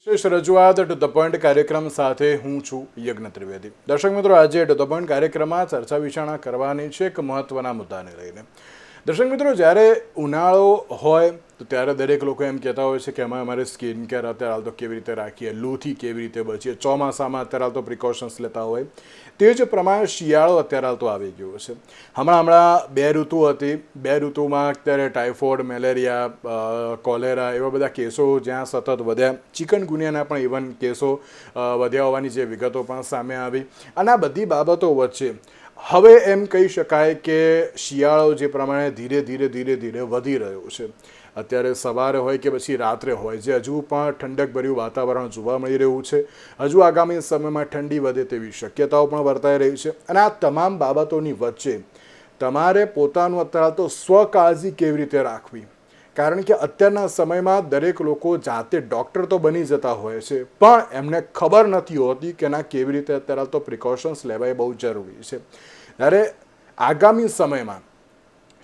વિશેષ રજૂઆત to the point કાર્યક્રમ સાથે હું છું યજ્ઞ ત્રિવેદી. દર્શક મિત્રો, આજે ટુ ધ પોઈન્ટ કાર્યક્રમમાં ચર્ચા વિચારણા કરવાની છે એક મહત્વના મુદ્દાને લઈને. દર્શક મિત્રો, જ્યારે ઉનાળો હોય તો ત્યારે દરેક લોકો એમ કહેતા હોય છે કે અમારે સ્કિન કેર અત્યારે હાલ તો કેવી રીતે રાખીએ, લૂથી કેવી રીતે બચીએ, ચોમાસામાં અત્યારે હાલ તો પ્રિકોશન્સ લેતા હોય. તે જ પ્રમાણે શિયાળો અત્યારે હાલ તો આવી ગયો છે. હમણાં બે ઋતુ હતી. બે ઋતુમાં અત્યારે ટાઇફોઇડ, મેલેરિયા, કોલેરા એવા બધા કેસો જ્યાં સતત વધ્યા. ચિકનગુનિયાના પણ ઇવન કેસો વધ્યા હોવાની જે વિગતો પણ સામે આવી. અને આ બધી બાબતો વચ્ચે હવે એમ કહી શકાય કે શિયાળો જે પ્રમાણે ધીરે ધીરે વધી રહ્યો છે. અત્યારે સવારે હોય કે પછી રાત્રે હોય, જે હજુ પણ ઠંડકભર્યું વાતાવરણ જોવા મળી રહ્યું છે. હજુ આગામી સમયમાં ઠંડી વધે તેવી શક્યતાઓ પણ વર્તાઈ રહી છે. અને આ તમામ બાબતોની વચ્ચે તમારે પોતાનું અત્યારે તો સ્વકાળજી કેવી રીતે રાખવી, કારણ કે અત્યારના સમયમાં દરેક લોકો જાતે ડૉક્ટર તો બની જતા હોય છે, પણ એમને ખબર નથી હોતી કે ના કેવી રીતે અત્યારે તો પ્રિકોશન્સ લેવા એ બહુ જરૂરી છે. ત્યારે આગામી સમયમાં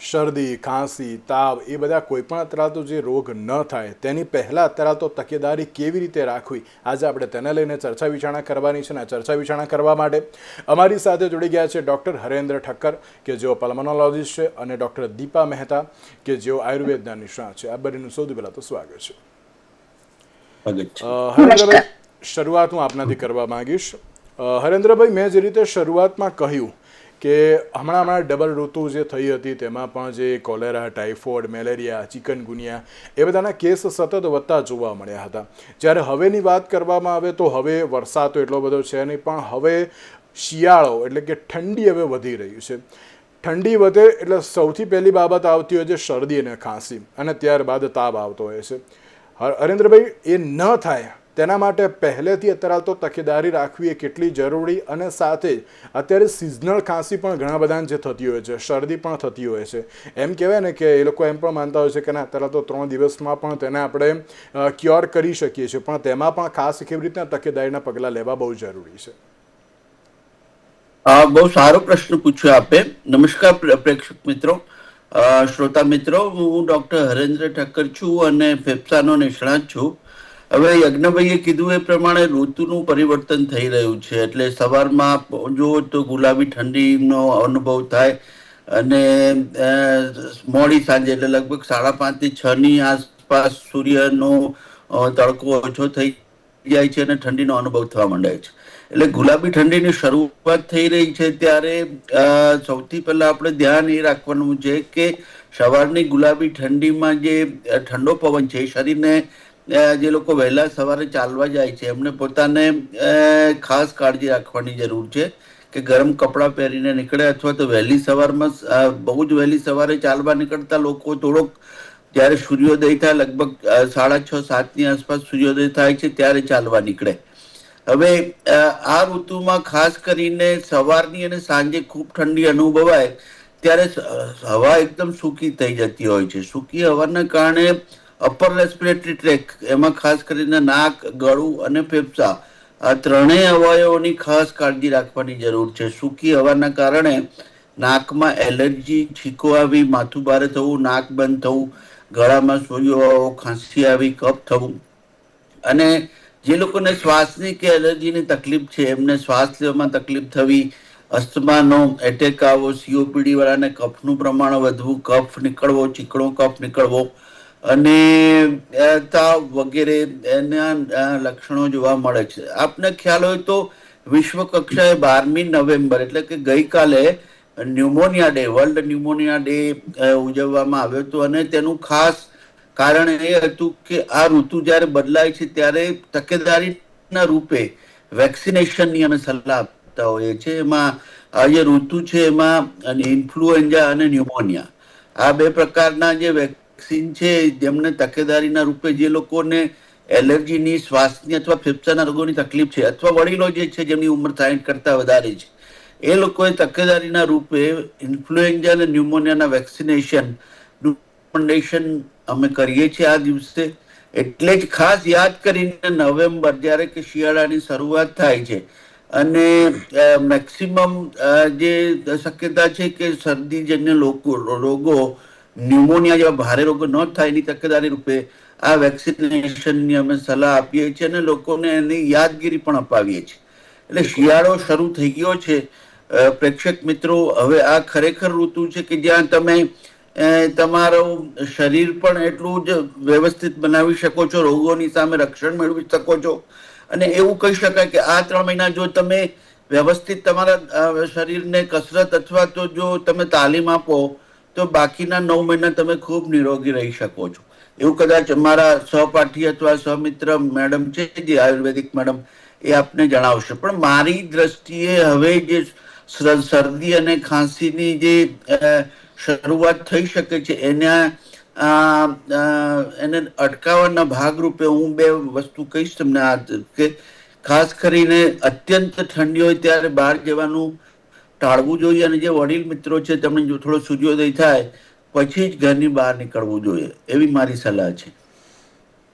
શરદી, ખાંસી, તાવ એ બધા કોઈ પણ અત્યારે તો જે રોગ ન થાય તેની પહેલાં અત્યારે તો તકેદારી કેવી રીતે રાખવી, આજે આપણે તેને લઈને ચર્ચા વિચારણા કરવાની છે. અને આ ચર્ચા વિચારણા કરવા માટે અમારી સાથે જોડી ગયા છે ડૉક્ટર હરેન્દ્ર ઠક્કર, કે જેઓ પલ્મોનોલોજીસ્ટ છે, અને ડૉક્ટર દીપા મહેતા, કે જેઓ આયુર્વેદના નિષ્ણાત છે. આ બંનેનું સૌથી પહેલાં તો સ્વાગત છે. હરેન્દ્રભાઈ, શરૂઆત હું આપનાથી કરવા માંગીશ. હરેન્દ્રભાઈ, મેં જે રીતે શરૂઆતમાં કહ્યું કે હમણાં ડબલ ઋતુ જે થઈ હતી તેમાં પણ જે કોલેરા, ટાઇફોઇડ, મેલેરિયા, ચિકનગુનિયા એ બધાના કેસ સતત વધતા જોવા મળ્યા હતા. જ્યારે હવેની વાત કરવામાં આવે તો હવે વરસાદ તો એટલો બધો છે નહીં, પણ હવે શિયાળો એટલે કે ઠંડી હવે વધી રહી છે. ઠંડી વધે એટલે સૌથી પહેલી બાબત આવતી હોય છે શરદી અને ખાંસી, અને ત્યારબાદ તાવ આવતો હોય છે. હરેન્દ્રભાઈ, એ ન થાય તેના માટે પહેલેથી અત્યારે તો તકેદારી રાખવી એ કેટલી જરૂરી, અને સાથે અત્યારે સિઝનલ ખાંસી પણ ઘણા બધાને જે થતી હોય છે, શરદી પણ થતી હોય છે. એમ કહેવાય ને કે એ લોકો એમ પણ માનતા હોય છે કે ના અત્યારે તો 3 દિવસમાં પણ તેને આપણે ક્યોર કરી શકીએ છીએ, પણ તેમાં પણ ખાસ કેવી રીતના તકેદારીના પગલાં લેવા બહુ જરૂરી છે. બહુ સારો પ્રશ્ન પૂછ્યો આપે. નમસ્કાર પ્રેક્ષક મિત્રો, શ્રોતા મિત્રો. હું ડોક્ટર હરેન્દ્ર ઠક્કર છું અને ફેફસાનો નિષ્ણાત છું. હવે યજ્ઞભાઈએ કીધું એ પ્રમાણે ઋતુનું પરિવર્તન થઈ રહ્યું છે. એટલે સવારમાં જુઓ તો ગુલાબી ઠંડીનો અનુભવ થાય, અને મોડી સાંજે એટલે લગભગ 5:30 થી 6 ની આસપાસ સૂર્યનો તડકો ઓછો થઈ જાય છે અને ઠંડીનો અનુભવ થવા માંડે છે. એટલે ગુલાબી ઠંડીની શરૂઆત થઈ રહી છે ત્યારે સૌથી પહેલા આપણે ધ્યાન એ રાખવાનું છે કે સવારની ગુલાબી ઠંડીમાં જે ઠંડો પવન છે, શરીરને જે લોકો વહેલા સવારે ચાલવા જાય છે એમને પોતાને ખાસ કાળજી રાખવાની જરૂર છે કે ગરમ કપડાં પહેરીને નીકળે, અથવા તો વહેલી સવારમાં બહુ જ વહેલી સવારે ચાલવા નીકળતા લોકો થોડોક જ્યારે સૂર્યોદય થાય, લગભગ 6:30-7 ની આસપાસ સૂર્યોદય થાય છે ત્યારે ચાલવા નીકળે. હવે આ ઋતુમાં ખાસ કરીને સવારની અને સાંજે ખૂબ ઠંડી અનુભવાય ત્યારે હવા એકદમ સૂકી થઈ જતી હોય છે. સૂકી હવાના કારણે અપર રેસ્પિરેટરી ટ્રેક, એમાં ખાસ કરીને નાક, ગળું અને ફેફસા, આ ત્રણેય અવયવોની ખાસ કાળજી રાખવાની જરૂર છે. સૂકી હવાના કારણે નાકમાં એલર્જી, છીકો આવી, માથું ભારે થવું, નાક બંધ થવું, ગળામાં સોજો આવવો, ખાંસી આવી, કફ થવું, અને જે લોકોને શ્વાસની કે એલર્જીની તકલીફ છે એમને શ્વાસ લેવામાં તકલીફ થવી, અસ્થમાનો એટેક આવવો, COPD વાળાને કફનું પ્રમાણ વધવું, કફ નીકળવો, ચીકણો કફ નીકળવો અને તાવ વગેરે એના લક્ષણો જોવા મળે છે. આપને ખ્યાલ હોય તો વિશ્વ કક્ષાએ 12મી નવેમ્બર એટલે કે ગઈકાલે pneumonia day, world pneumonia day ઉજવવામાં આવ્યો હતો. અને તેનું ખાસ કારણ એ હતું કે આ ઋતુ જ્યારે બદલાય છે ત્યારે તકેદારીના રૂપે વેક્સિનેશનની અમે સલાહ આપતા હોઈએ છીએ. એમાં આ જે ઋતુ છે એમાં ઇન્ફ્લુએન્ઝા અને ન્યુમોનિયા, આ બે પ્રકારના જે વેક્સિન છે જેમને તકેદારીના રૂપે જે લોકોને એલર્જીની, શ્વાસની અથવા ફેફસાના રોગોની તકલીફ છે, અથવા વડીલો જે છે જેમની ઉંમર 60 કરતાં વધારે છે, એ લોકોએ તકેદારીના રૂપે ઇન્ફ્લુએન્ઝા અને ન્યુમોનિયાના વેક્સિનેશન રિકમેન્ડેશન અમે કરીએ છીએ આ દિવસે. એટલે જ ખાસ યાદ કરીને નવેમ્બર, જ્યારે કે શિયાળાની શરૂઆત થાય છે અને મેક્સિમમ જે શક્યતા છે કે શરદીજન્ય રોગો, ન્યુમોનિયા જેવા ભારે રોગો ન થાય એની તકેદારી રૂપે આ વેક્સિનેશનની અમે સલાહ આપીએ છીએ અને લોકોને એની યાદગીરી પણ અપાવીએ છીએ. એટલે શિયાળો શરૂ થઈ ગયો છે. પ્રેક્ષક મિત્રો, હવે આ ખરેખર ઋતુ છે કે જ્યાં તમે તમારું શરીર પણ એટલું જ વ્યવસ્થિત બનાવી શકો છો, રોગોની સામે રક્ષણ મેળવી શકો છો. અને એવું કહી શકાય કે આ 3 મહિના જો તમે વ્યવસ્થિત તમારા શરીરને કસરત અથવા તો જો તમે તાલીમ આપો તો બાકીના 9 મહિના તમે ખૂબ નિરોગી રહી શકો છો. એવું કદાચ અમારા સહપાઠી અથવા સહમિત્ર મેડમ છે, જે આયુર્વેદિક મેડમ, એ આપને જણાવશે. પણ મારી દ્રષ્ટિએ હવે જે શરદી અને ખાંસીની જે શરૂઆત થઈ શકે છે એને અટકાવવાના ભાગરૂપે હું 2 વસ્તુ કહીશ તમને. કે ખાસ કરીને અત્યંત ઠંડી હોય ત્યારે બહાર જવાનું ટાળવું જોઈએ, અને જે વડીલ મિત્રો છે તેમને જો થોડો સૂર્યોદય થાય પછી જ ઘરની બહાર નીકળવું જોઈએ, એવી મારી સલાહ છે.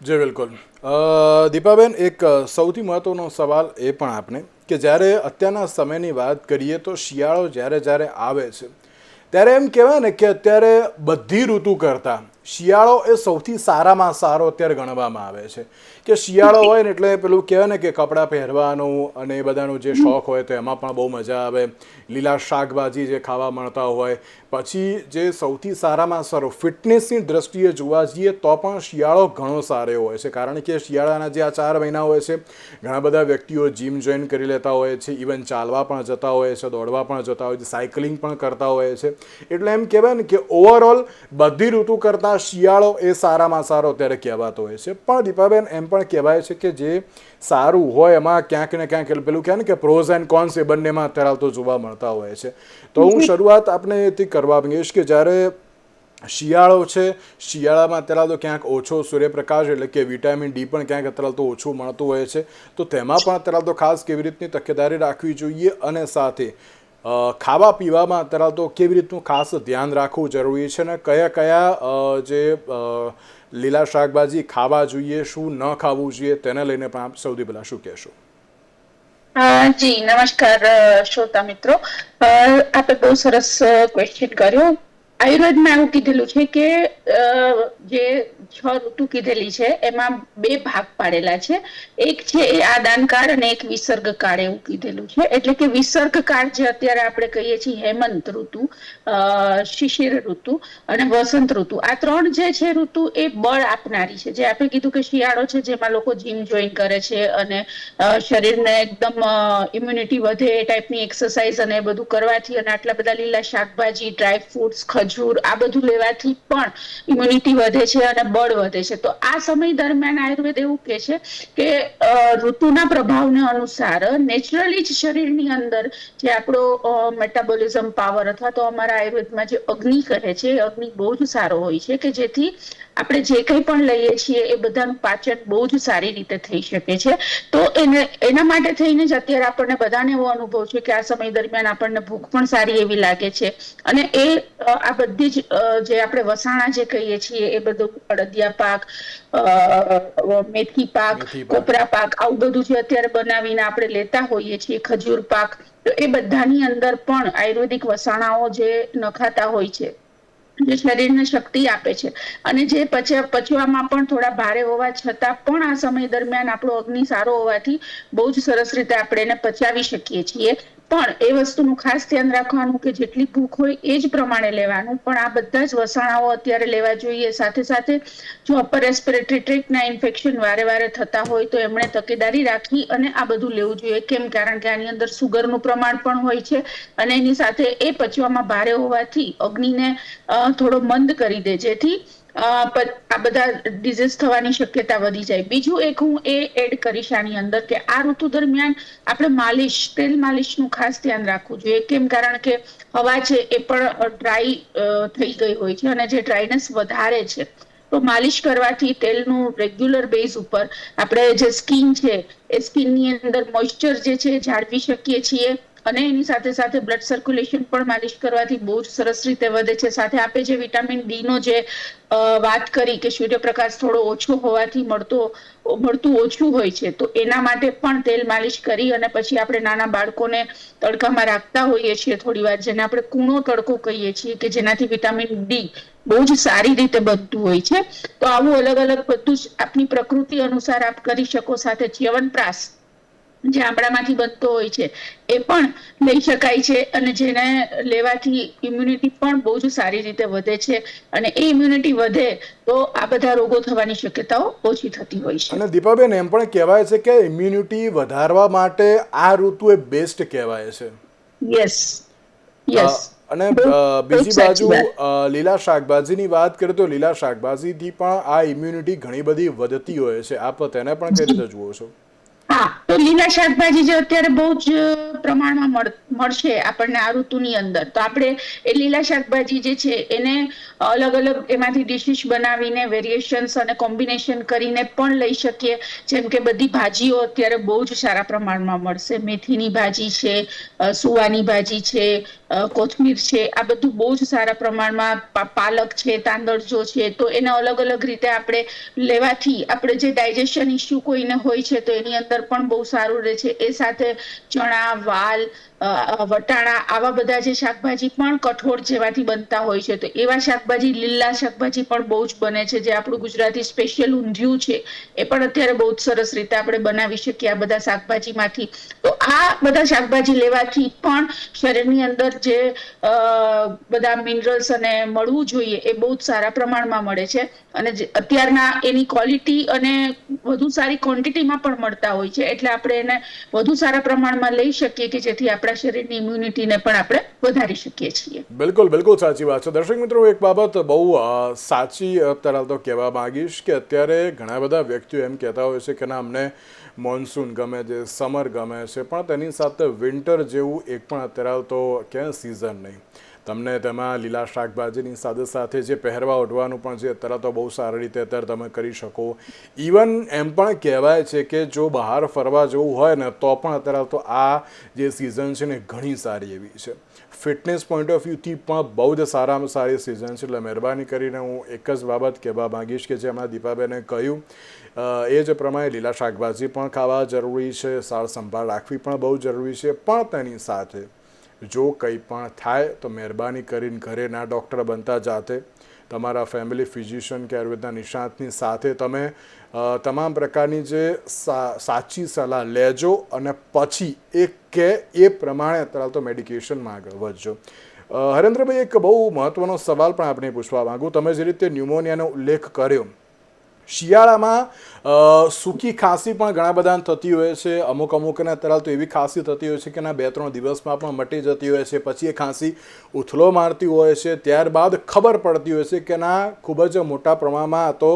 જી બિલકુલ. દીપાબેન, એક સૌથી મહત્વનો સવાલ એ પણ આપને કે જ્યારે અત્યારના સમયની વાત કરીએ તો શિયાળો જ્યારે આવે છે ત્યારે એમ કહેવાય ને કે અત્યારે બધી ઋતુ કરતાં શિયાળો એ સૌથી સારામાં સારો અત્યારે ગણવામાં આવે છે. કે શિયાળો હોય ને એટલે પેલું કહેવાય ને કે કપડાં પહેરવાનું અને એ બધાનો જે શોખ હોય તો એમાં પણ બહુ મજા આવે. લીલા શાકભાજી જે ખાવા મળતા હોય, પછી જે સૌથી સારામાં સારો ફિટનેસની દ્રષ્ટિએ જોવા જઈએ તો પણ શિયાળો ઘણો સારો હોય છે. કારણ કે શિયાળાના જે આ 4 મહિના હોય છે ઘણા બધા વ્યક્તિઓ જીમ જોઈન કરી લેતા હોય છે, ઇવન ચાલવા પણ જતા હોય છે, દોડવા પણ જતા હોય છે, સાયકલિંગ પણ કરતા હોય છે. એટલે એમ કહેવાય ને કે ઓવરઓલ બધી ઋતુ કરતાં શિયાળો એ સારામાં સારો અત્યારે કહેવાતો હોય છે. પણ દીપાબેન, એમ પણ કહેવાય છે કે જે સારું હોય એમાં ક્યાંક ને ક્યાંક પેલું કહેવાય ને કે પ્રોઝ એન્ડ કોન્સ એ બંનેમાં અત્યારે તો જોવા મળતા હોય છે. તો હું શરૂઆત આપણે એથી કરવા માંગીશ કે જ્યારે શિયાળો છે, શિયાળામાં અત્યારે તો ક્યાંક ઓછો સૂર્યપ્રકાશ એટલે કે વિટામિન ડી પણ ક્યાંક અત્યારે તો ઓછું મળતું હોય છે. તો તેમાં પણ અત્યારે તો ખાસ કેવી રીતની તકેદારી રાખવી જોઈએ અને સાથે ખાવા પીવામાં અત્યારે તો કેવી રીતનું ખાસ ધ્યાન રાખવું જરૂરી છે અને કયા કયા જે લીલા શાકભાજી ખાવા જોઈએ, શું ન ખાવું જોઈએ, તેને લઈને પણ આપ સૌથી પહેલા શું કહેશો? જી નમસ્કાર શ્રોતા મિત્રો. આપે બહુ સરસ ક્વેશ્ચન કર્યો. આયુર્વેદમાં એવું કીધેલું છે કે જે 6 ઋતુ કીધેલી છે એમાં 2 ભાગ પાડેલા છે. એક છે એ આદાન કાળ અને એક વિસર્ગ કાળ એવું કીધેલું છે. એટલે કે વિસર્ગ કાળ જે અત્યારે આપણે કહીએ છીએ હેમંત ઋતુ, શિશિર ઋતુ અને વસંત ઋતુ, આ 3 જે છે ઋતુ એ બળ આપનારી છે. જે આપણે કીધું કે શિયાળો છે જેમાં લોકો જીમ જોઈન કરે છે અને શરીરને એકદમ ઇમ્યુનિટી વધે એ ટાઈપની એક્સરસાઇઝ અને બધું કરવાથી અને આટલા બધા લીલા શાકભાજી, ડ્રાયફ્રૂટ્સ, ખજૂર આ બધું લેવાથી પણ ઇમ્યુનિટી વધે છે અને બળ વધે છે. તો આ સમય દરમિયાન આયુર્વેદ એવું કહે છે કે ઋતુના પ્રભાવને અનુસાર નેચરલી જ શરીરની અંદર જે આપણો મેટાબોલિઝમ પાવર અથવા તો અમારા આયુર્વેદમાં જે અગ્નિ કહે છે, એ અગ્નિ બહુ જ સારો હોય છે કે જેથી આપણે જે કંઈ પણ લઈએ છીએ એ બધાનું પાચન બહુ જ સારી રીતે થઈ શકે છે. તો એના માટે થઈને જ અત્યારે આપણને બધાને એવો અનુભવ છે કે આ સમય દરમિયાન આપણને ભૂખ પણ સારી એવી લાગે છે. અને આ બધી જ જે આપણે વસાણા જે કહીએ છીએ એ બધું અડદિયા પાક, મેથી પાક, કોપરા પાક, આવું બધું જે અત્યારે બનાવીને આપણે લેતા હોઈએ છીએ, ખજૂર પાક, તો એ બધાની અંદર પણ આયુર્વેદિક વસાણાઓ જે નખાતા હોય છે, જે શરીરને શક્તિ આપે છે અને જે પચવામાં પણ થોડા ભારે હોવા છતાં પણ આ સમય દરમિયાન આપણો અગ્નિ સારો હોવાથી બહુ જ સરસ રીતે આપણે એને પચાવી શકીએ છીએ. પણ એ વસ્તુનું ખાસ ધ્યાન રાખવાનું કે જેટલી ભૂખ હોય એ જ પ્રમાણે લેવાનું. પણ આ બધા જ વસાણાઓ અત્યારે લેવા જોઈએ. સાથે સાથે જો અપર રેસ્પિરેટરી ટ્રેકના ઇન્ફેક્શન વારે વારે થતા હોય તો એમણે તકેદારી રાખી અને આ બધું લેવું જોઈએ. કેમ? કારણ કે આની અંદર સુગરનું પ્રમાણ પણ હોય છે અને એની સાથે એ પચવામાં ભારે હોવાથી અગ્નિને થોડો મંદ કરી દે, જેથી આ બધા ડિઝીઝ થવાની શક્યતા વધી જાય. બીજું એક હું એ એડ કરીશ આની અંદર કે આ ઋતુ દરમિયાન આપણે માલિશ, તેલ માલિશનું ખાસ ધ્યાન રાખવું જોઈએ. કેમ? કારણ કે હવા છે એ પણ ડ્રાય થઈ ગઈ હોય છે અને જે ડ્રાયનેસ વધારે છે, તો માલિશ કરવાથી તેલનું રેગ્યુલર બેઝ ઉપર આપણે જે સ્કિન છે એ સ્કિનની અંદર મોઇશ્ચર જે છે જાળવી શકીએ છીએ. અને એની સાથે સાથે બ્લડ સર્ક્યુલેશન પણ માલિશ કરવાથી બહુ જ સરસ રીતે વધે છે. સાથે આપણે જે વિટામિન ડી નો જે વાત કરી કે સૂર્યપ્રકાશ થોડો ઓછો હોવાથી મળતું ઓછું હોય છે, તો એના માટે પણ તેલ માલિશ કરી અને પછી આપણે નાના બાળકોને તડકામાં રાખતા હોઈએ છીએ થોડી વાર, જેને આપણે કૂણો તડકો કહીએ છીએ, કે જેનાથી વિટામિન ડી બહુ જ સારી રીતે બનતું હોય છે. તો આવું અલગ અલગ બધું જ આપની પ્રકૃતિ અનુસાર આપ કરી શકો. સાથે ચ્યવનપ્રાશ જે આમળામાંથી બનતો હોય છે એ પણ લઈ શકાય છે, અને જેને લેવાથી ઇમ્યુનિટી પણ બહુ જ સારી રીતે વધે છે, અને એ ઇમ્યુનિટી વધે તો આ બધા રોગો થવાની શક્યતાઓ ઓછી થતી હોય છે. અને દીપાબેન, એમ પણ કહેવાય છે કે ઇમ્યુનિટી વધારવા માટે આ ઋતુ એ બેસ્ટ કહેવાય છે. Yes yes. અને બીજી બાજુ લીલા શાકભાજીની વાત કરીએ તો લીલા શાકભાજીથી પણ આ ઇમ્યુનિટી ઘણી બધી વધતી હોય છે. આપ તેને પણ કઈ રીતે જુઓ છો? હા, તો લીલા શાકભાજી જે અત્યારે બહુ જ પ્રમાણમાં મળશે આપણને આ ઋતુની અંદર, તો આપણે એ લીલા શાકભાજી જે છે એને અલગ અલગ એમાંથી ડિશિશ બનાવીને વેરિએશન્સ અને કોમ્બિનેશન કરીને પણ લઈ શકીએ. જેમ કે બધી ભાજીઓ અત્યારે બહુ જ સારા પ્રમાણમાં મળશે. મેથીની ભાજી છે, સુવાની ભાજી છે, કોથમીર છે, આ બધું બહુ જ સારા પ્રમાણમાં, પાલક છે, તાંદળજો છે, તો એને અલગ અલગ રીતે આપણે લેવાથી આપણે જે ડાયજેશન ઇસ્યુ કોઈને હોય છે તો એની અંદર પણ બહુ સારું રહે છે. એ સાથે ચણા, વાલ, વટાણા, આવા બધા જે શાકભાજી પણ કઠોળ જેવાથી બનતા હોય છે, તો એવા શાકભાજી, લીલા શાકભાજી પણ બહુ જ બને છે. જે આપણું ગુજરાતી સ્પેશિયલ ઊંધિયું છે એ પણ અત્યારે બહુ જ સરસ રીતે આપણે બનાવી શકીએ આ બધા શાકભાજીમાંથી. તો આ બધા શાકભાજી લેવાથી પણ શરીરની અંદર જે બધા મિનરલ્સ અને મળવું જોઈએ એ બહુ જ સારા પ્રમાણમાં મળે છે, અને અત્યારના એની ક્વોલિટી અને વધુ સારી ક્વોન્ટિટીમાં પણ મળતા હોય છે, એટલે આપણે એને વધુ સારા પ્રમાણમાં લઈ શકીએ કે જેથી આપણા શરીરની ઇમ્યુનિટીને પણ આપણે વધારી શકીએ છીએ. બિલકુલ બિલકુલ સાચી વાત છે. દર્શક મિત્રો, એક બાબત બહુ સાચી અત્યારે તો કહેવા માંગીશ કે અત્યારે ઘણા બધા વ્યક્તિઓ એમ કહેતા હોય છે કે ના, અમને મોન્સૂન ગમે છે, સમર ગમે છે, પણ તેની સાથે વિન્ટર જેવું એક પણ અત્યારે તો ક્યાં સિઝન નહીં. તમને તેમાં લીલા શાકભાજીની સાથે સાથે જે પહેરવા ઓઢવાનું પણ છે અત્યારે તો બહુ સારી રીતે અત્યારે તમે કરી શકો. ઇવન એમ પણ કહેવાય છે કે જો બહાર ફરવા જવું હોય ને તો પણ અત્યારે તો આ જે સિઝન છે ને ઘણી સારી એવી છે. ફિટનેસ પોઈન્ટ ઓફ વ્યૂથી પણ બહુ જ સારામાં સારી સિઝન છે. એટલે મહેરબાની કરીને હું એક જ બાબત કહેવા માંગીશ કે જે હમણાં દીપાબેને કહ્યું એ જ પ્રમાણે લીલા શાકભાજી પણ ખાવા જરૂરી છે, સાર સંભાળ રાખવી પણ બહુ જરૂરી છે, પણ તેની સાથે જો કંઈ પણ થાય તો મહેરબાની કરીને ઘરે ના ડૉક્ટર બનતા જાતે તમારા ફેમિલી ફિઝિશિયન કે આયુર્વેદના નિષ્ણાતની સાથે તમે તમામ પ્રકારની જે સાચી સલાહ લેજો અને પછી એ પ્રમાણે અત્યારે તો મેડિકેશનમાં આગળ વધજો. હરેન્દ્રભાઈ, એક બહુ મહત્વનો સવાલ પણ આપણે પૂછવા માંગુ. તમે જે રીતે ન્યુમોનિયાનો ઉલ્લેખ કર્યો, શિયાળામાં સૂકી ખાંસી પણ ઘણા બધા થતી હોય છે. અમુકને અત્યારે તો એવી ખાંસી થતી હોય છે કે ના 2-3 દિવસમાં પણ મટી જતી હોય છે. પછી એ ખાંસી ઉથલો મારતી હોય છે, ત્યારબાદ ખબર પડતી હોય છે કે ના ખૂબ જ મોટા પ્રમાણમાં તો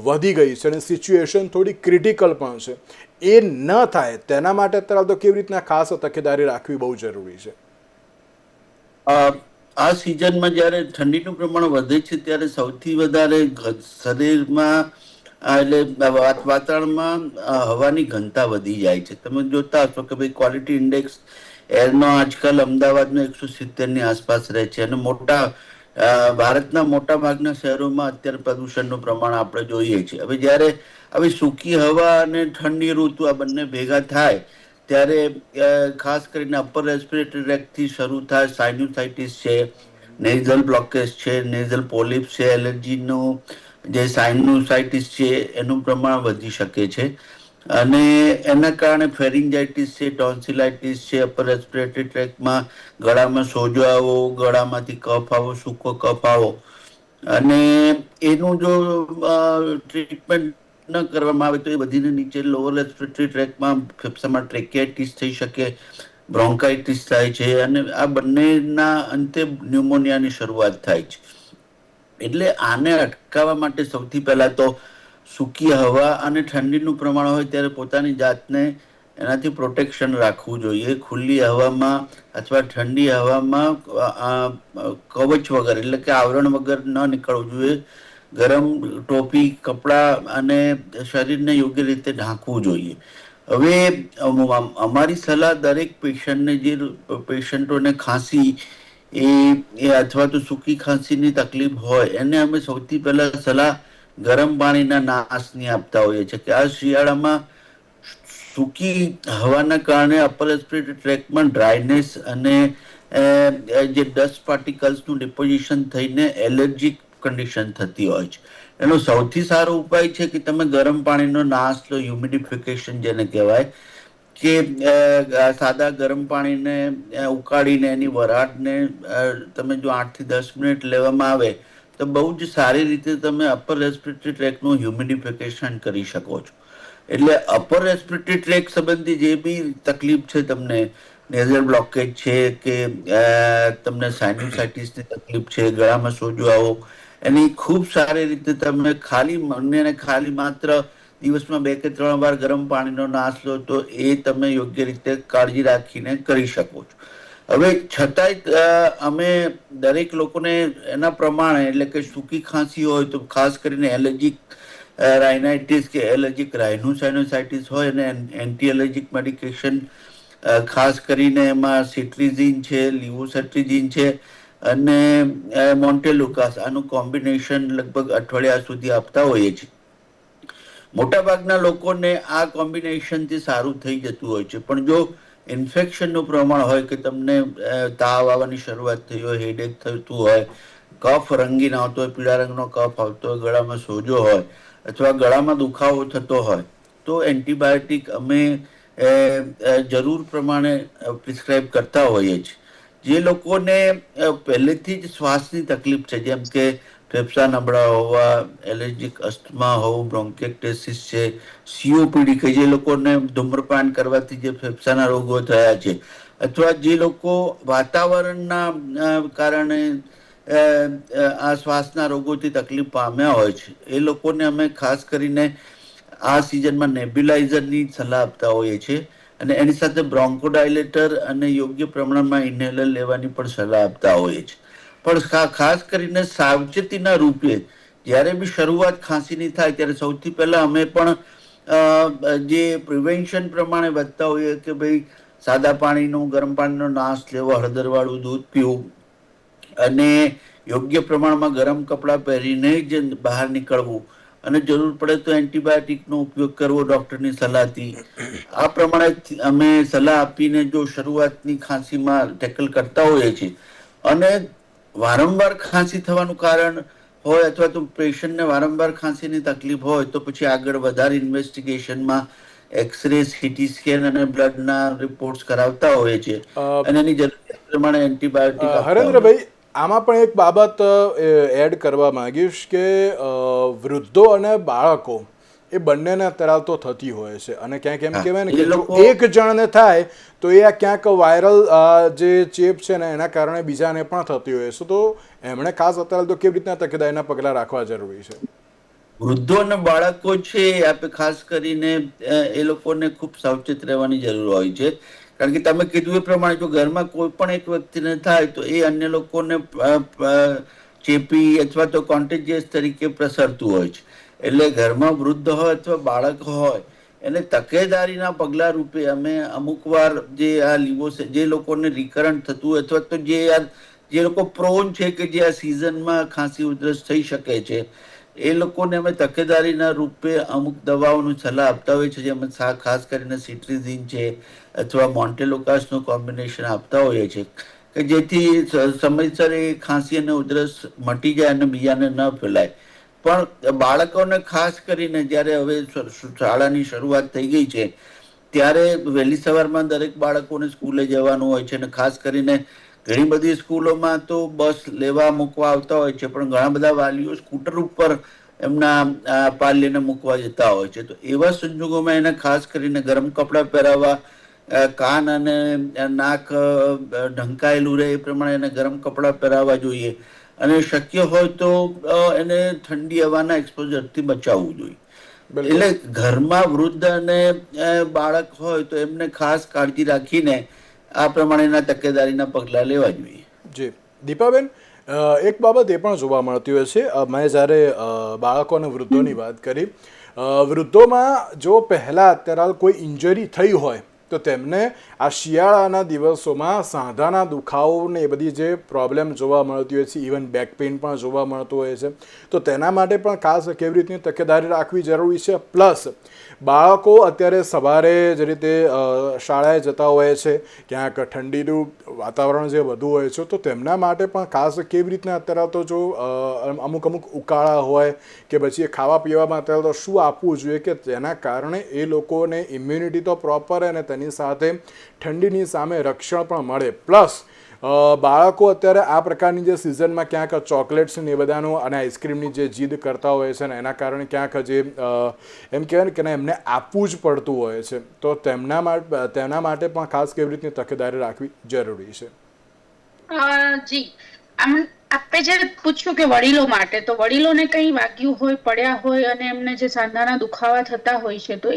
વધી ગઈ છે અને સિચ્યુએશન થોડી ક્રિટિકલ પણ છે. એ ન થાય તેના માટે અત્યારે તો કેવી રીતના ખાસ તકેદારી રાખવી બહુ જરૂરી છે? આ સિઝનમાં જ્યારે ઠંડીનું પ્રમાણ વધે છે ત્યારે સૌથી વધારે શરીરમાં એટલે વાતાવરણમાં હવાની ઘનતા વધી જાય છે. તમે જોતા હશો કે ભાઈ ક્વોલિટી ઇન્ડેક્સ એરનો આજકાલ અમદાવાદનો 170ની આસપાસ રહે છે, અને ભારતના મોટા ભાગના શહેરોમાં અત્યારે પ્રદૂષણનું પ્રમાણ આપણે જોઈએ છીએ. હવે જ્યારે આવી સૂકી હવા અને ઠંડી ઋતુ આ બંને ભેગા થાય ત્યારે ખાસ કરીને અપર રેસ્પિરેટરી ટ્રેક્ટથી શરૂ થાય સાઇન્યુસાઇટિસ છે, નેઝલ બ્લોકેજ છે, નેઝલ પોલિપ્સ છે, એલર્જીનું જે સાઇન્યુસાઇટિસ છે એનું પ્રમાણ વધી શકે છે, અને એના કારણે ફેરિંજાઇટિસ છે, ટોન્સિલાઇટિસ છે, અપર રેસ્પિરેટરી ટ્રેક્ટમાં ગળામાં સોજો આવો, ગળામાંથી કફ આવો, સૂકો કફ આવો, અને એનું જો ટ્રીટમેન્ટ ન કરવામાં આવે તો એ બધીને નીચે લોઅર રેસ્પિરેટરી ટ્રેક્ટમાં ફેફસામાં ટ્રેકિયાઇટિસ થઈ શકે, બ્રોન્કાઇટિસ થાય છે, અને આ બંનેના અંતે ન્યુમોનિયાની શરૂઆત થાય છે. એટલે આને અટકાવવા માટે સૌથી પહેલા તો સૂકી હવા અને ઠંડીનું પ્રમાણ હોય ત્યારે પોતાની જાતને એનાથી પ્રોટેક્શન રાખવું જોઈએ. ખુલ્લી હવામાં અથવા ઠંડી હવામાં કવચ વગર એટલે કે આવરણ વગર ન નીકળવું જોઈએ. ગરમ ટોપી, કપડાં અને શરીરને યોગ્ય રીતે ઢાંકવું જોઈએ. હવે અમારી સલાહ દરેક પેશન્ટોને ખાંસી એ અથવા તો સૂકી ખાંસીની તકલીફ હોય એને અમે સૌથી પહેલા સલાહ ગરમ પાણીના નાશની આપતા હોઈએ છીએ કે આ શિયાળામાં સૂકી હવાના કારણે અપર રેસ્પિરેટરી ટ્રેકમાં ડ્રાયનેસ અને જે ડસ્ટ પાર્ટિકલ્સનું ડિપોઝિશન થઈને એલર્જીક કન્ડિશન થતી હોય છે. એનો સૌથી સારો ઉપાય છે કે તમે ગરમ પાણીનો નાશ લો, હ્યુમિડિફિકેશન જેને કહેવાય, કે સાદા ગરમ પાણીને ઉકાળીને એની વરાળને તમે જો 8 થી 10 મિનિટ લેવામાં આવે તો બહુ જ સારી રીતે તમે અપર રેસ્પિરેટરી ટ્રેકનું હ્યુમિડિફિકેશન કરી શકો છો. એટલે અપર રેસ્પિરેટરી ટ્રેક સંબંધી જે બી તકલીફ છે, તમને નેઝલ બ્લોકેજ છે કે તમને સાઇનોસાઇટિસની તકલીફ છે, ગળામાં સોજો આવો, એની ખૂબ સારી રીતે તમે ખાલી માત્ર દિવસમાં 2 કે 3 વાર ગરમ પાણીનો નાશ લો તો એ તમે યોગ્ય રીતે કાળજી રાખીને કરી શકો છો. હવે છતાંય અમે દરેક લોકોને એના પ્રમાણે, એટલે કે સૂકી ખાંસી હોય તો ખાસ કરીને એલર્જીક રાઇનાઇટિસ કે એલર્જીક રાઇનોસાઇનોસાઇટિસ હોય અને એન્ટી એલર્જીક મેડિકેશન ખાસ કરીને એમાં સિટ્રિઝિન છે, લિવોસેટ્રિઝિન છે અને મોન્ટેલુકાસ, આનું કોમ્બિનેશન લગભગ અઠવાડિયા સુધી આપતા હોઈએ છીએ. મોટાભાગના લોકોને આ કોમ્બિનેશનથી સારું થઈ જતું હોય છે. પણ જો ઇન્ફેક્શનનું પ્રમાણ હોય કે તમને તાવ આવવાની શરૂઆત થઈ હોય, હેડેક થતું હોય, કફ રંગીન આવતો હોય, પીળા રંગનો કફ આવતો હોય, ગળામાં સોજો હોય અથવા ગળામાં દુખાવો થતો હોય તો એન્ટીબાયોટિક અમે જરૂર પ્રમાણે પ્રિસ્ક્રાઇબ કરતા હોઈએ છીએ. જે લોકોને પહેલેથી જ શ્વાસની તકલીફ છે, જેમ કે ફેફસા નબળા હોવા, એલર્જીક અસ્થમા હોવું, બ્રોન્કેક્ટેસિસ છે, સીઓપીડી કે જે લોકોને ધૂમ્રપાન કરવાથી જે ફેફસાના રોગો થયા છે, અથવા જે લોકો વાતાવરણના કારણે આ શ્વાસના રોગોથી તકલીફ પામ્યા હોય છે, એ લોકોને અમે ખાસ કરીને આ સિઝનમાં નેબ્યુલાઇઝરની સલાહ આપતા હોઈએ છીએ અને એની સાથે બ્રોન્કોડાયલેટર અને યોગ્ય પ્રમાણમાં ઇન્હેલર લેવાની પણ સલાહ આપતા હોઈએ છીએ. પણ ખાસ કરીને સાવચેતીના રૂપે જ્યારે બી શરૂઆત ખાંસીની થાય ત્યારે સૌથી પહેલા અમે પણ જે પ્રિવેન્શન પ્રમાણે વધતા હોઈએ કે ભાઈ સાદા પાણીનું, ગરમ પાણીનો નાશ લેવો, હળદરવાળું દૂધ પીવું અને યોગ્ય પ્રમાણમાં ગરમ કપડાં પહેરીને જ બહાર નીકળવું અને જરૂર પડે તો એન્ટીબાયોટિકનો ઉપયોગ કરવો ડૉક્ટરની સલાહથી. આ પ્રમાણે અમે સલાહ આપીને જો શરૂઆતની ખાંસીમાં ટેકલ કરતા હોઈએ છીએ. અને વારંવાર ખાંસી થવાનું કારણ હોય અથવા તો પેશન્ટને વારંવાર ખાંસીની તકલીફ હોય તો પછી આગળ વધારે ઇન્વેસ્ટિગેશનમાં એક્સરે, સીટી સ્કેન અને બ્લડના રિપોર્ટ્સ કરાવતા હોય છે અને એની જરૂરિયાત પ્રમાણે એન્ટીબાયોટિક આપતા હોય. હરેન્દ્રભાઈ, આમાં પણ એક બાબત એડ કરવા માંગીશ કે વૃદ્ધો અને બાળકો એ બંનેને અત્યારે તો થતી હોય છે અને ક્યાંક એમ કહેવાય ને કે જો એક જણને થાય તો એ ક્યાંક વાયરલ જે ચેપ છે ને એના કારણે બીજાને પણ થતી હોય છે. તો એમણે ખાસ અત્યારે તો કેવી રીતના તકેદારીના પગલાં રાખવા જરૂરી છે? વૃદ્ધો અને બાળકો છે, આપણે ખાસ કરીને એ લોકોને ખૂબ સાવચેત રહેવાની જરૂર હોય છે. કારણ કે તમે કીધું એ પ્રમાણે જો ઘરમાં કોઈ પણ એક વ્યક્તિને થાય તો એ અન્ય લોકોને ચેપી અથવા તો કોન્ટેજિયસ તરીકે પ્રસરતું હોય છે. એટલે ઘરમાં વૃદ્ધ હોય અથવા બાળક હોય એને તકેદારીના પગલા રૂપે અમે અમુક વાર જે લોકોને રિકરન્ટ થતું હોય અથવા તો જે લોકો પ્રોન છે કે જે આ સિઝનમાં ખાંસી ઉધરસ થઈ શકે છે, એ લોકોને અમે તકેદારીના રૂપે અમુક દવાઓની સલાહ આપતા હોઈએ છીએ. જેમાં ખાસ કરીને સિટ્રિઝિન છે અથવા મોન્ટેલુકાસનું કોમ્બિનેશન આપતા હોઈએ છીએ કે જેથી સમયસર એ ખાંસી અને ઉધરસ મટી જાય અને બીજાને ન ફેલાય. પણ બાળકોને ખાસ કરીને જ્યારે હવે શાળાની શરૂઆત થઈ ગઈ છે ત્યારે વહેલી સવારમાં દરેક બાળકોને સ્કૂલે જવાનું હોય છે અને ખાસ કરીને ઘણી બધી સ્કૂલોમાં તો બસ લેવા મૂકવા આવતા હોય છે, પણ ઘણા બધા વાલીઓ સ્કૂટર ઉપર એમના પાલ્યને મૂકવા જતા હોય છે. તો એવા સંજોગોમાં એને ખાસ કરીને ગરમ કપડાં પહેરાવવા, કાન અને નાક ઢંકાયેલું રહે એ પ્રમાણે એને ગરમ કપડાં પહેરાવવા જોઈએ અને શક્ય હોય તો એને ઠંડી હવાના એક્સપોઝરથી બચાવવું જોઈએ. એટલે ઘરમાં વૃદ્ધ અને બાળક હોય તો એમને ખાસ કાળજી રાખીને આ પ્રમાણેના તકેદારીના પગલાં લેવા જોઈએ. જી દીપાબેન, એક બાબત એ પણ જોવા મળતી હોય છે, મેં જ્યારે બાળકો અને વૃદ્ધોની વાત કરી વૃદ્ધોમાં જો પહેલાં અત્યારે હાલ કોઈ ઇન્જરી થઈ હોય તો તેમને આ શિયાળાના દિવસોમાં સાંધાના દુખાવો ને એ બધી જે પ્રોબ્લેમ જોવા મળતી હોય છે, ઇવન બેક પેઇન પણ જોવા મળતું હોય છે, તો તેના માટે પણ ખાસ કેવી રીતની તકેદારી રાખવી જરૂરી છે. પ્લસ બાળકો અત્યારે સવારે જે રીતે શાળાએ જતા હોય છે, ક્યાંક ઠંડીનું વાતાવરણ જે વધુ હોય છે, તો તેમના માટે પણ ખાસ કેવી રીતના અત્યારે તો જો અમુક ઉકાળા હોય કે પછી ખાવા પીવામાં અત્યારે તો શું આપવું જોઈએ કે તેના કારણે એ લોકોને ઇમ્યુનિટી તો પ્રોપર અને તેની સાથે ઠંડીની સામે રક્ષણ પણ મળે. પ્લસ બાળકો અત્યારે આ પ્રકારની જે સિઝનમાં ક્યાંક ચોકલેટ્સ ને એ બધાનું અને આઈસ્ક્રીમની જે જીદ કરતા હોય છે ને એના કારણે ક્યાંક જે એમ કહેવાય ને કે એમને આપવું જ પડતું હોય છે, તો તેના માટે પણ ખાસ કેવી રીતની તકેદારી રાખવી જરૂરી છે. જી, આપણે જે પૂછ્યું કે વડીલો માટે, તો વડીલોને કંઈ વાગ્યું હોય, પડ્યા હોય અને એમને જે સાંધાના દુખાવા થતા હોય છે, તો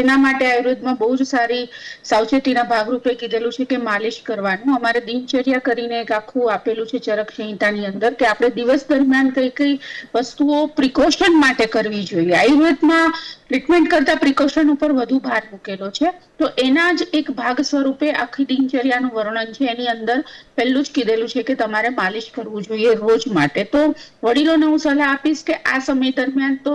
એના માટે આયુર્વેદમાં બહુ જ સારી સાવચેતીના ભાગરૂપે કીધેલું છે કે માલિશ કરવાનું. અમારે દિનચર્યા કરીને એક આખું આપેલું છે ચરક સંહિતાની અંદર કે આપણે દિવસ દરમિયાન કઈ વસ્તુઓ પ્રિકોશન માટે કરવી જોઈએ. આયુર્વેદમાં ટ્રીટમેન્ટ કરતા પ્રિકોશન ઉપર વધુ ભાર મૂકેલો છે, તો એના જ એક ભાગ સ્વરૂપે આખી દિનચર્યાનું વર્ણન છે. એની અંદર પહેલું જ કીધેલું છે કે તમારે માલિશ કરવું જોઈએ રોજ માટે. તો વડીલોને હું સલાહ આપીશ કે આ સમય દરમિયાન તો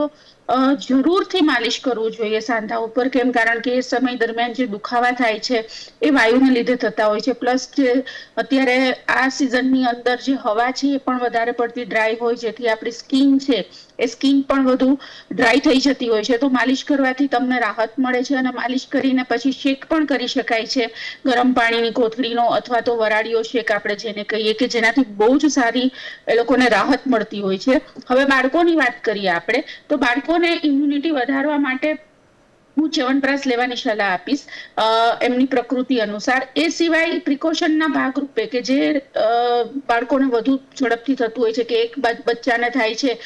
જરૂરથી માલિશ કરવું જોઈએ સાંધા ઉપર. કેમ? કારણ કે એ સમય દરમિયાન જે દુખાવા થાય છે એ વાયુને લીધે થતા હોય છે. પ્લસ જે અત્યારે આ સિઝનની અંદર જે હવા છે એ પણ વધારે પડતી ડ્રાય હોય, જેથી આપણી સ્કિન છે એ સ્કિન પણ વધુ ડ્રાય થઈ જતી હોય છે. તો માલિશ કરવાથી તમને રાહત મળે છે અને માલિશ કરીને પછી શેક પણ કરી શકાય છે, ગરમ પાણીની કોથળીનો અથવા તો વરાળીઓ શેક આપણે જેને કહીએ, કે જેનાથી બહુ જ સારી એ લોકોને રાહત મળતી હોય છે. હવે બાળકોની વાત કરીએ આપણે, તો બાળકોને ઇમ્યુનિટી વધારવા માટે હું ચ્યવનપ્રાશ લેવાની સલાહ આપીશ એમની પ્રકૃતિ અનુસાર. એ સિવાય પ્રિકોશનના ભાગરૂપે કે જે બાળકોને વધુ ઝડપથી થતું હોય છે કે એક બચ્ચાને થાય છે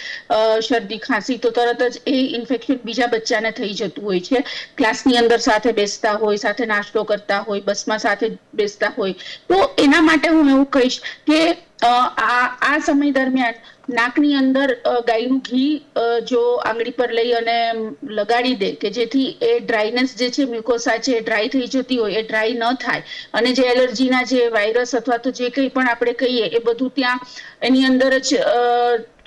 શરદી ખાંસી, તો તરત જ એ ઇન્ફેક્શન બીજા બચ્ચાને થઈ જતું હોય છે. ક્લાસની અંદર સાથે બેસતા હોય, સાથે નાસ્તો કરતા હોય, બસમાં સાથે બેસતા હોય, તો એના માટે હું એવું કહીશ કે આ સમય દરમિયાન નાકની અંદર ગાયનું ઘી જો આંગળી પર લઈ અને લગાડી દે, કે જેથી એ ડ્રાયનેસ જે છે, મ્યુકોસા છે, ડ્રાય થઈ જતી હોય એ ડ્રાય ન થાય અને જે એલર્જીના જે વાયરસ અથવા તો જે કંઈ પણ આપણે કહીએ એ બધું ત્યાં એની અંદર જ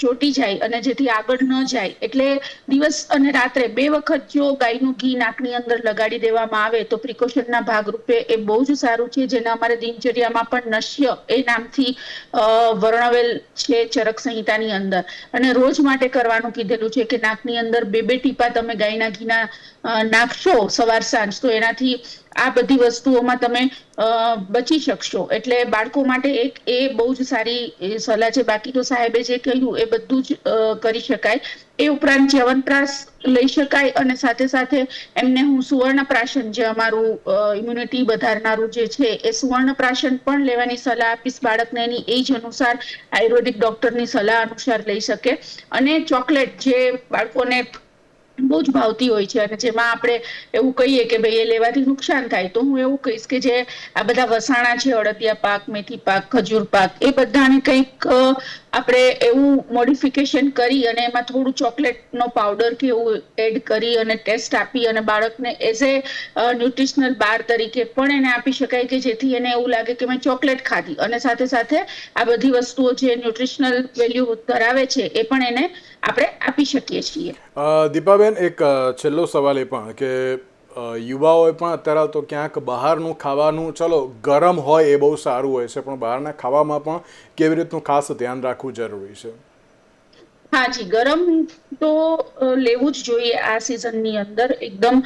ચોટી જાય અને જેથી આગળ ન જાય. એટલે દિવસ અને રાત્રે 2 વખત જો ગાયનું ઘી નાકની અંદર લગાડી દેવામાં આવે તો પ્રિકોશનના ભાગરૂપે એ બહુ જ સારું છે, જેના અમારે દિનચર્યામાં પણ નશ્ય એ નામથી વર્ણવેલ છે ચરક સંહિતાની અંદર. અને રોજ માટે કરવાનું કીધેલું છે કે નાકની અંદર 2 ટીપા તમે ગાયના ઘીના નાખશો સવાર સાંજ, તો એનાથી આ બધી વસ્તુઓમાં તમે બચી શકશો. એટલે બાળકો માટે એક એ બહુ જ સારી સલાહ છે. બાકી તો સાહેબે જે કહ્યું એ બધું જ કરી શકાય. એ ઉપરાંત ચ્યવનપ્રાશ લઈ શકાય અને સાથે સાથે એમને હું સુવર્ણપ્રાશન, જે અમારું ઇમ્યુનિટી વધારનારું જે છે, એ સુવર્ણપ્રાશન પણ લેવાની સલાહ આપીશ બાળકને. એની એજ અનુસાર આયુર્વેદિક ડોક્ટરની સલાહ અનુસાર લઈ શકે. અને ચોકલેટ જે બાળકોને બહુ જ ભાવતી હોય છે અને જેમાં આપણે એવું કહીએ કે ભાઈ એ લેવાથી નુકસાન થાય, તો હું એવું કહીશ કે જે આ બધા વસાણા છે, અડદિયા પાક, મેથી પાક, ખજૂર પાક, એ બધાને કંઈક આપણે એવું મોડિફિકેશન કરી અને એમાં થોડું ચોકલેટનો પાવડર કે એવું એડ કરી અને ટેસ્ટ આપી અને બાળકને એઝ એ ન્યુટ્રિશનલ બાર તરીકે પણ એને આપી શકાય, કે જેથી એને એવું લાગે કે મેં ચોકલેટ ખાધી અને સાથે સાથે આ બધી વસ્તુઓ જે ન્યુટ્રિશનલ વેલ્યુ ધરાવે છે એ પણ એને આપણે આપી શકીએ છીએ. દીપાબેન, એક છેલ્લો સવાલ એ પણ કે યુવાઓએ પણ અત્યારે તો ક્યાંક બહારનું ખાવાનું, ચલો ગરમ હોય એ બહુ સારું હોય છે, પણ બહારના ખાવામાં પણ કેવી રીતનું ખાસ ધ્યાન રાખવું જરૂરી છે? હા જી, ગરમ તો લેવું જ જોઈએ આ સિઝનની અંદર. એકદમ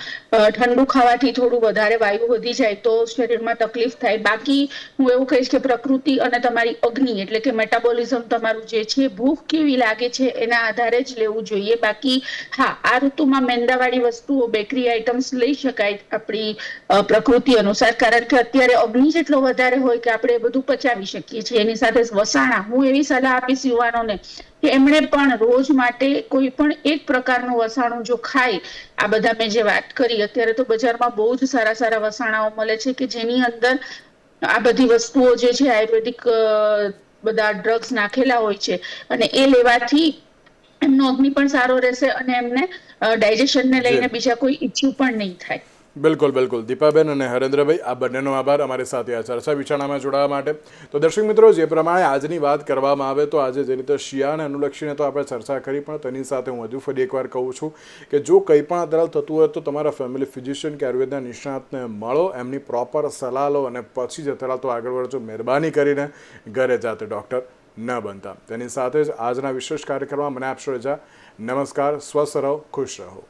ઠંડુ ખાવાથી થોડું વધારે વાયુ વધી જાય તો શરીરમાં તકલીફ થાય. બાકી હું એવું કહીશ કે પ્રકૃતિ અને તમારી અગ્નિ એટલે કે મેટાબોલિઝમ તમારું જે છે, ભૂખ કેવી લાગે છે એના આધારે જ લેવું જોઈએ. બાકી હા, આ ઋતુમાં મેંદાવાળી વસ્તુઓ, બેકરી આઇટમ્સ લઈ શકાય આપણી પ્રકૃતિ અનુસાર, કારણ કે અત્યારે અગ્નિ જેટલો વધારે હોય કે આપણે એ બધું પચાવી શકીએ છીએ. એની સાથે વસાણા, હું એવી સલાહ આપીશ યુવાનોને કે એમણે પણ રોજ માટે કોઈ પણ એક પ્રકારનું વસાણું જો ખાય, આ બધા મેં જે વાત કરી, અત્યારે તો બજારમાં બહુ જ સારા સારા વસાણાઓ મળે છે કે જેની અંદર આ બધી વસ્તુઓ જે છે આયુર્વેદિક બધા ડ્રગ્સ નાખેલા હોય છે અને એ લેવાથી એમનો અગ્નિ પણ સારો રહેશે અને એમને ડાયજેશનને લઈને બીજા કોઈ ઇસ્યુ પણ નહીં થાય. બિલકુલ બિલકુલ. દીપાબેન અને હરેન્દ્રભાઈ, આ બંનેનો આભાર અમારી સાથે આ ચર્ચા વિચારણામાં જોડાવા માટે. તો દર્શક મિત્રો, જે પ્રમાણે આજની વાત કરવામાં આવે તો આજે જે રીતે શિયાળાને અનુલક્ષીને તો આપણે ચર્ચા કરી, પણ તેની સાથે હું હજુ ફરી એકવાર કહું છું કે જો કંઈ પણ અંતરાલ થતું હોય તો તમારા ફેમિલી ફિઝિશિયન કે આયુર્વેદના નિષ્ણાતને મળો, એમની પ્રોપર સલાહ લો અને પછી જ અંતરાલ તો આગળ વધજો. મહેરબાની કરીને ઘરે જાતે ડૉક્ટર ન બનતા. તેની સાથે જ આજના વિશેષ કાર્યક્રમમાં મને આપશો રજા. નમસ્કાર, સ્વસ્થ રહો, ખુશ રહો.